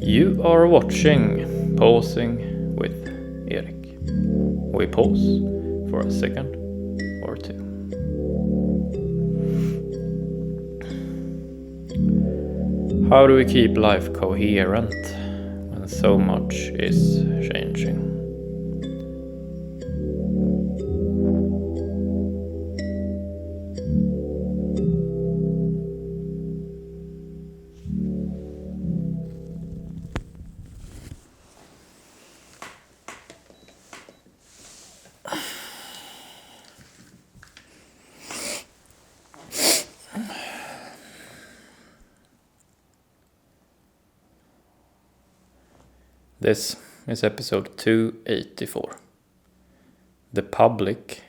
You are watching Pausing with Erik. We pause for a second or two. How do we keep life coherent when so much is changing? This is episode 284. The public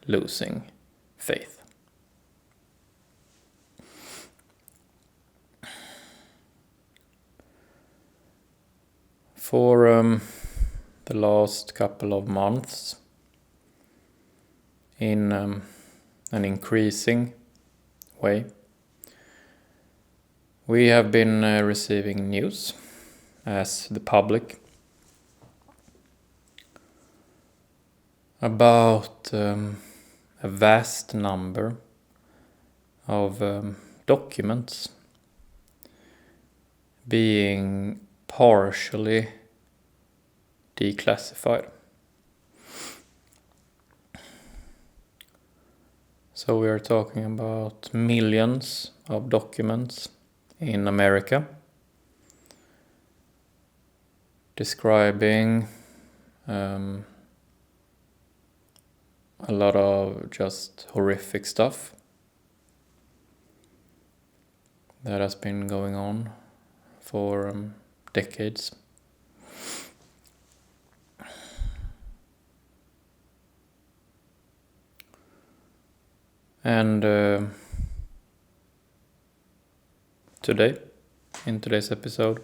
losing faith. For the last couple of months, in an increasing way, we have been receiving news as the public about a vast number of documents being partially declassified. So we are talking about millions of documents in America describing a lot of just horrific stuff that has been going on for decades. And today, in today's episode,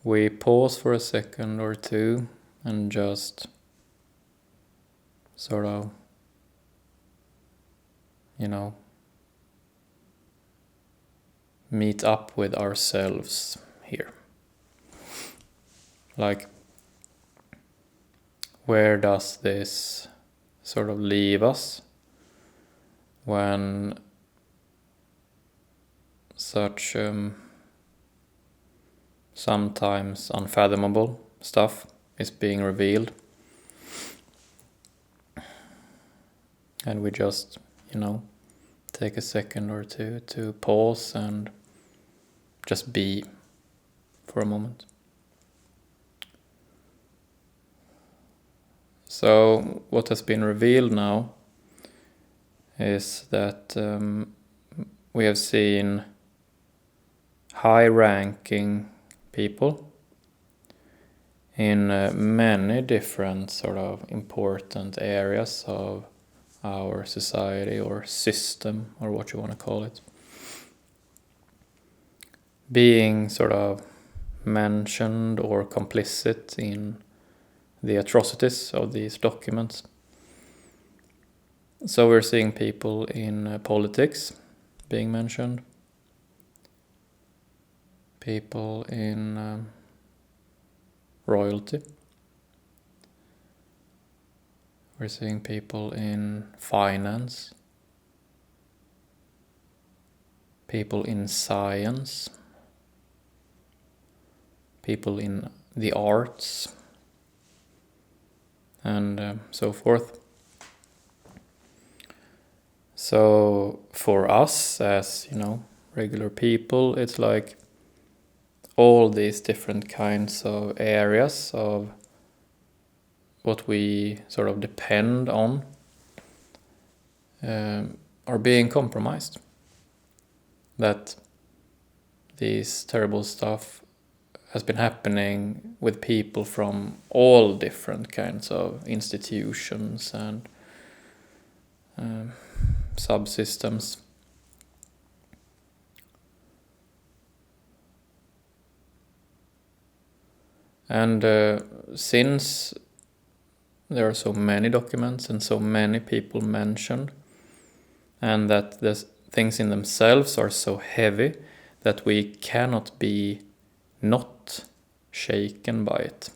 we pause for a second or two and just sort of, meet up with ourselves here. Like, where does this sort of leave us when such sometimes unfathomable stuff is being revealed, and we just, take a second or two to pause and just be for a moment. So what has been revealed now is that we have seen high-ranking people in many different sort of important areas of our society or system, or what you want to call it, being sort of mentioned or complicit in the atrocities of these documents. So we're seeing people in politics being mentioned, people in royalty. We're seeing people in finance, people in science, people in the arts, and so forth. So for us as, regular people, it's like all these different kinds of areas of what we sort of depend on are being compromised. That these terrible stuff has been happening with people from all different kinds of institutions and subsystems. And since there are so many documents and so many people mentioned, and that the things in themselves are so heavy that we cannot be not shaken by it.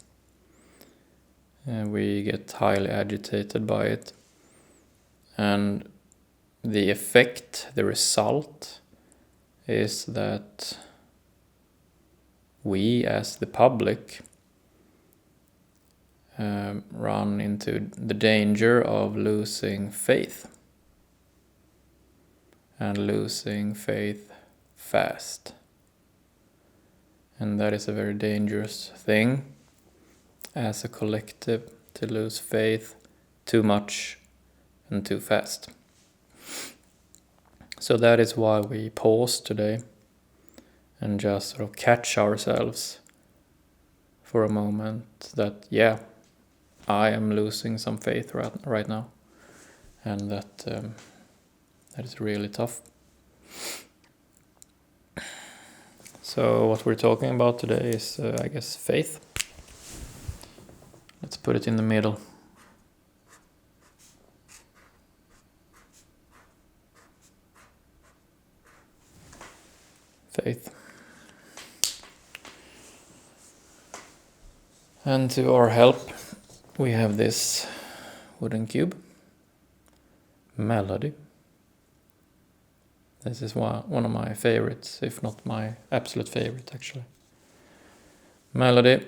We get highly agitated by it. And the effect, the result, is that we as the public run into the danger of losing faith. And losing faith fast. And that is a very dangerous thing as a collective, to lose faith too much and too fast. So that is why we pause today and just sort of catch ourselves for a moment that, yeah, I am losing some faith right now. And that is really tough. So what we're talking about today is, I guess, faith. Let's put it in the middle. Faith. And to our help, we have this wooden cube. Melody. This is one of my favorites, if not my absolute favorite, actually. Melody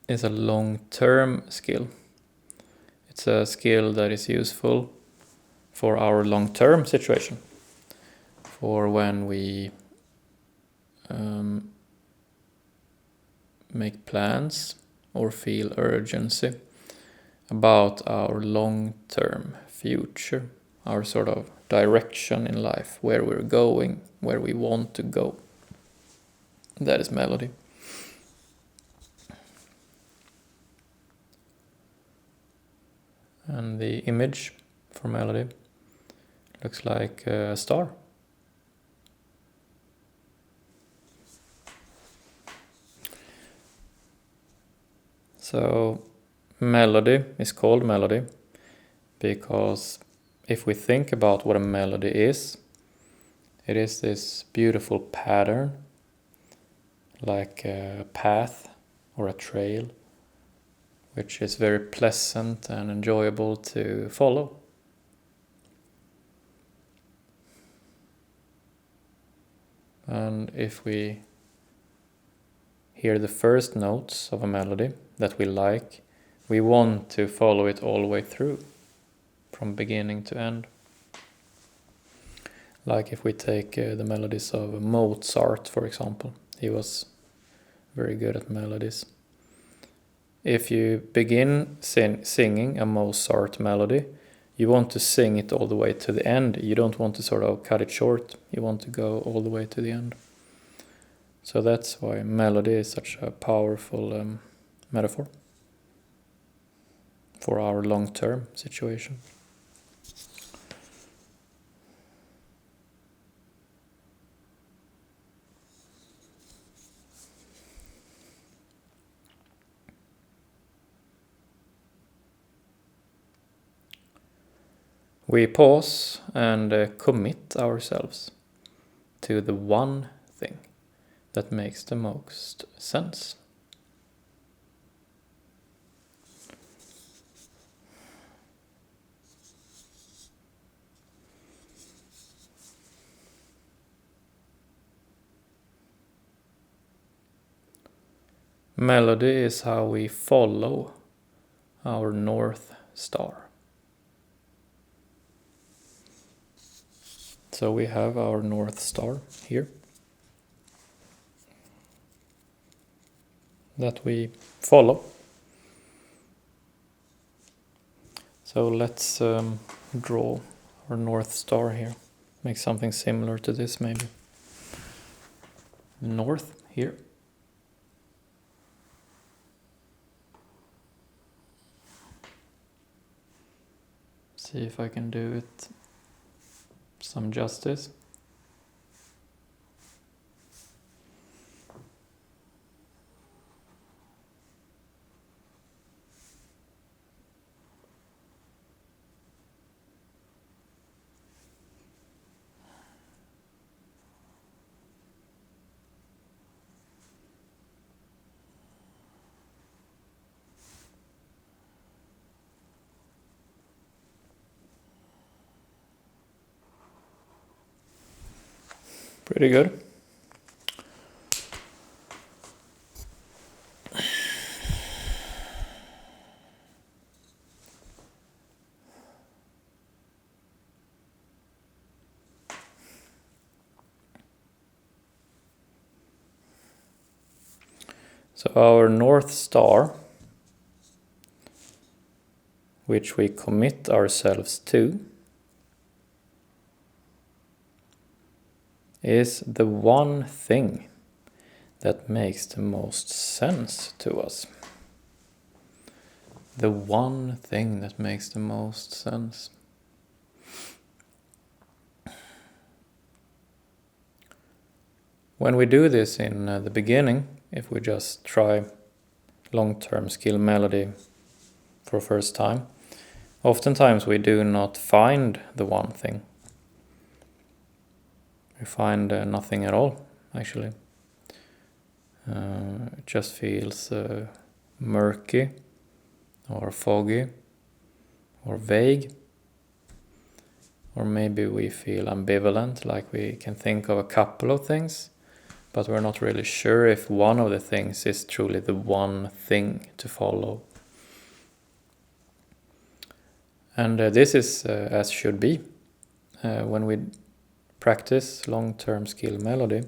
is a long-term skill. It's a skill that is useful for our long-term situation. For when we make plans or feel urgency about our long-term future, our sort of direction in life, where we're going, where we want to go. That is melody. And the image for melody looks like a star. So melody is called melody because if we think about what a melody is, it is this beautiful pattern, like a path or a trail, which is very pleasant and enjoyable to follow. And if we hear the first notes of a melody that we like, we want to follow it all the way through, from beginning to end. Like if we take the melodies of Mozart, for example. He was very good at melodies. If you begin singing a Mozart melody, you want to sing it all the way to the end. You don't want to sort of cut it short. You want to go all the way to the end. So that's why melody is such a powerful metaphor for our long-term situation. We pause and commit ourselves to the one thing that makes the most sense. Melody is how we follow our North Star. So we have our North Star here that we follow. So let's draw our North Star here. Make something similar to this maybe. North here. See if I can do it some justice. Pretty good. So our North Star, which we commit ourselves to, is the one thing that makes the most sense to us. The one thing that makes the most sense. When we do this in the beginning, if we just try long-term skill melody for first time, oftentimes we do not find the one thing. We find nothing at all, actually. It just feels murky or foggy or vague. Or maybe we feel ambivalent, like we can think of a couple of things, but we're not really sure if one of the things is truly the one thing to follow. And this is as should be. When we practice long-term skill melody,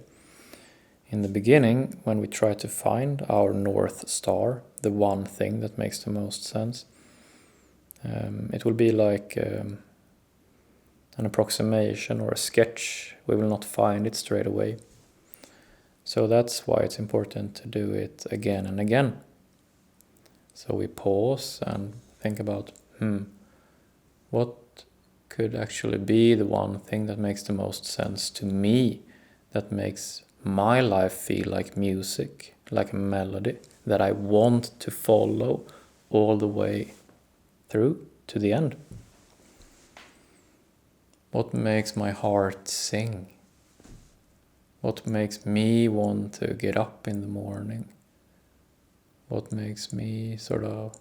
in the beginning, when we try to find our North Star, the one thing that makes the most sense, it will be like an approximation or a sketch. We will not find it straight away. So that's why it's important to do it again and again. So we pause and think about, what could actually be the one thing that makes the most sense to me, that makes my life feel like music, like a melody that I want to follow all the way through to the end. What makes my heart sing? What makes me want to get up in the morning? What makes me sort of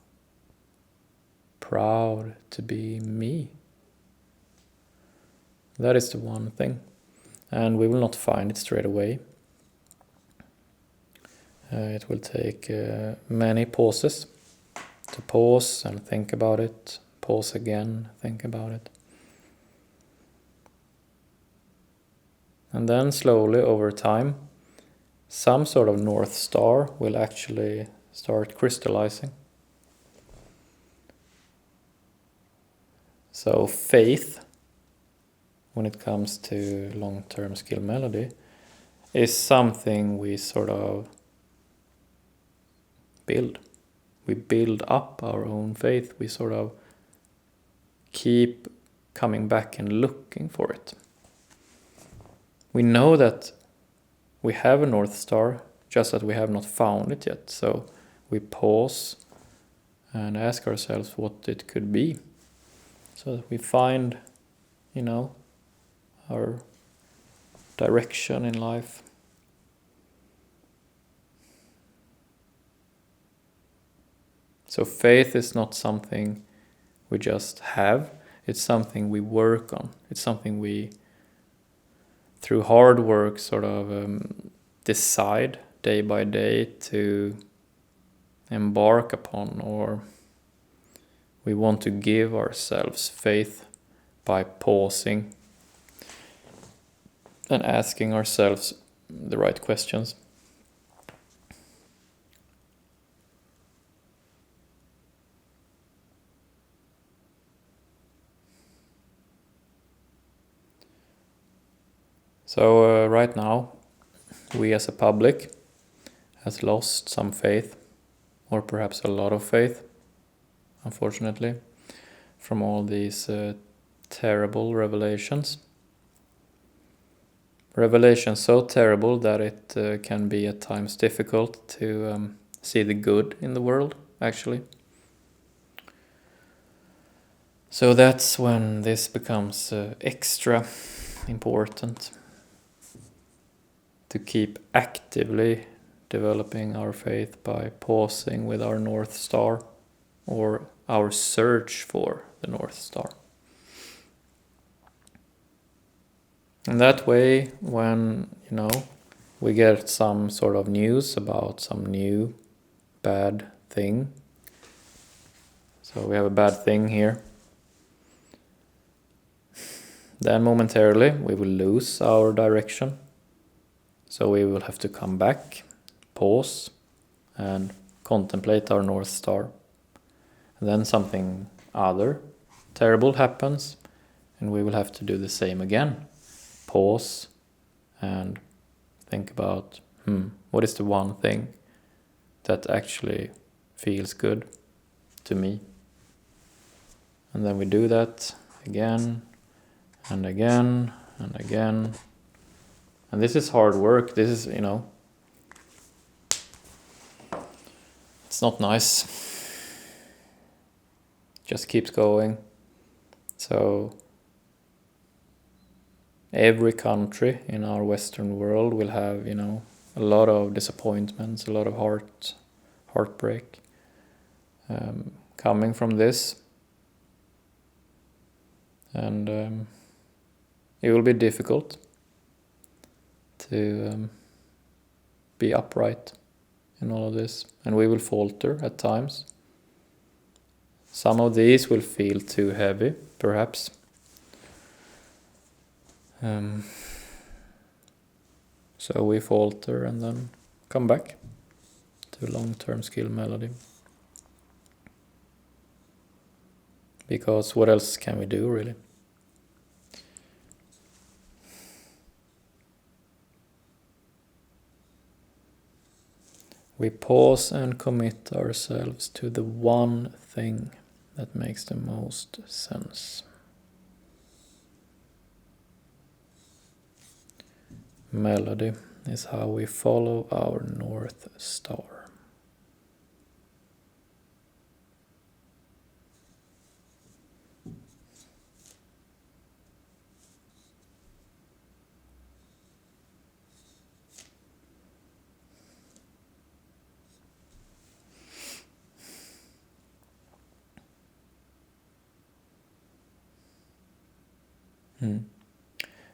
proud to be me? That is the one thing. And we will not find it straight away. It will take many pauses to pause and think about it. Pause again, think about it. And then slowly over time, some sort of North Star will actually start crystallizing. So faith, when it comes to long-term skill melody, is something we sort of build. We build up our own faith. We sort of keep coming back and looking for it. We know that we have a North Star, just that we have not found it yet. So we pause and ask ourselves what it could be, so that we find, our direction in life. So faith is not something we just have. It's something we work on. It's something we, through hard work, sort of decide day by day to embark upon, or we want to give ourselves faith by pausing and asking ourselves the right questions. So right now, we as a public has lost some faith, or perhaps a lot of faith, unfortunately, from all these terrible revelations. Revelations so terrible that it can be at times difficult to see the good in the world, actually. So that's when this becomes extra important, to keep actively developing our faith by pausing with our North Star, or our search for the North Star. And that way, when, we get some sort of news about some new bad thing. So we have a bad thing here. Then momentarily we will lose our direction. So we will have to come back, pause, and contemplate our North Star. And then something other terrible happens, and we will have to do the same again. Pause and think about, what is the one thing that actually feels good to me? And then we do that again and again and again. And this is hard work. This is, it's not nice. Just keeps going. So every country in our Western world will have, a lot of disappointments, a lot of heartbreak coming from this. And it will be difficult to be upright in all of this. And we will falter at times. Some of these will feel too heavy, perhaps. So we falter and then come back to long-term skill melody. Because what else can we do, really? We pause and commit ourselves to the one thing that makes the most sense. Melody is how we follow our North Star.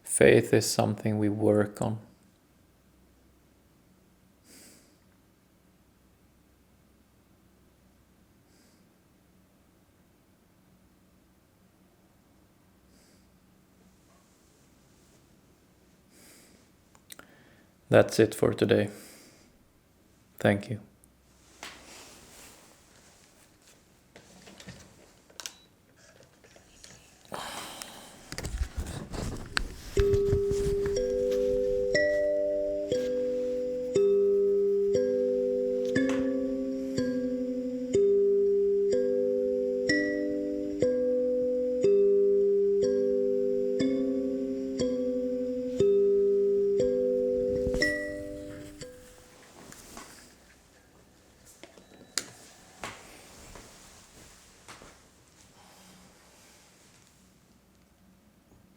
Faith is something we work on. That's it for today. Thank you.